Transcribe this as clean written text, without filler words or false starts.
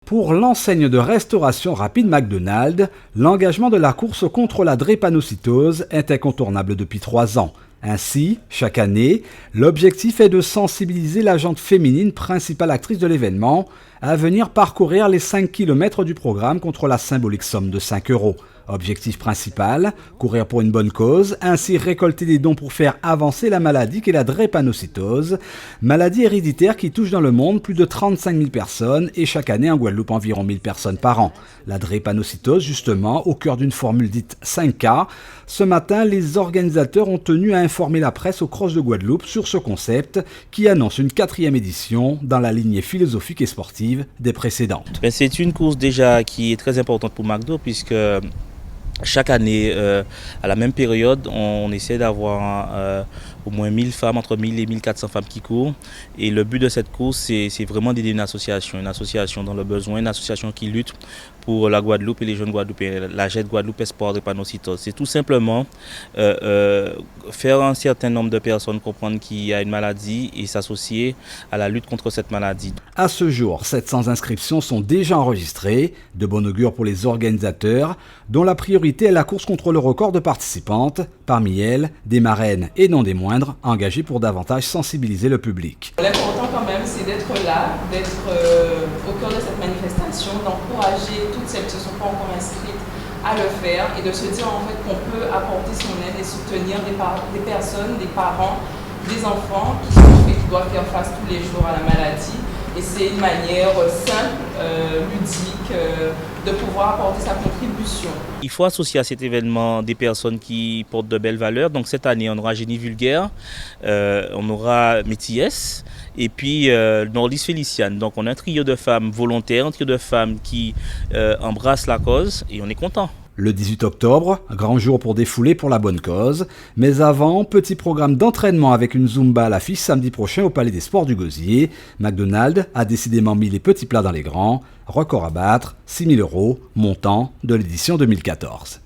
Pour l'enseigne de restauration rapide McDonald's, l'engagement de la course contre la drépanocytose est incontournable depuis 3 ans. Ainsi, chaque année, l'objectif est de sensibiliser la gente féminine, principale actrice de l'événement, à venir parcourir les 5 km du programme contre la symbolique somme de 5 €. Objectif principal, courir pour une bonne cause, ainsi récolter des dons pour faire avancer la maladie qu'est la drépanocytose, maladie héréditaire qui touche dans le monde plus de 35 000 personnes et chaque année en Guadeloupe environ 1000 personnes par an. La drépanocytose, justement, au cœur d'une formule dite 5K. Ce matin, les organisateurs ont tenu à informer la presse au Cross de Guadeloupe sur ce concept qui annonce une 4e édition dans la lignée philosophique et sportive des précédentes. C'est une course déjà qui est très importante pour McDo puisque chaque année, à la même période, on essaie d'avoir au moins 1000 femmes, entre 1000 et 1400 femmes qui courent. Et le but de cette course, c'est vraiment d'aider une association dans le besoin, une association qui lutte pour la Guadeloupe et les jeunes Guadeloupéens, la GED Guadeloupe Espoir Drépanocytose. C'est tout simplement faire un certain nombre de personnes comprendre qu'il y a une maladie et s'associer à la lutte contre cette maladie. À ce jour, 700 inscriptions sont déjà enregistrées, de bon augure pour les organisateurs, dont la priorité est la course contre le record de participantes, parmi elles, des marraines et non des moindres, engagées pour davantage sensibiliser le public. L'important quand même, c'est d'être là, d'être au cœur de cette manifestation, d'encourager toutes celles qui ne se sont pas encore inscrites à le faire et de se dire en fait qu'on peut apporter son aide et soutenir des personnes, des parents, des enfants qui souffrent et qui doivent faire face tous les jours à la maladie. Et c'est une manière simple, ludique, de pouvoir apporter sa contribution. Il faut associer à cet événement des personnes qui portent de belles valeurs. Donc cette année, on aura Génie Vulgaire, on aura Métis et puis Nordis Féliciane. Donc on a un trio de femmes volontaires, un trio de femmes qui embrassent la cause et on est content. Le 18 octobre, grand jour pour défouler pour la bonne cause. Mais avant, petit programme d'entraînement avec une Zumba à l'affiche samedi prochain au Palais des Sports du Gosier. McDonald's a décidément mis les petits plats dans les grands. Record à battre, 6 000 €, montant de l'édition 2014.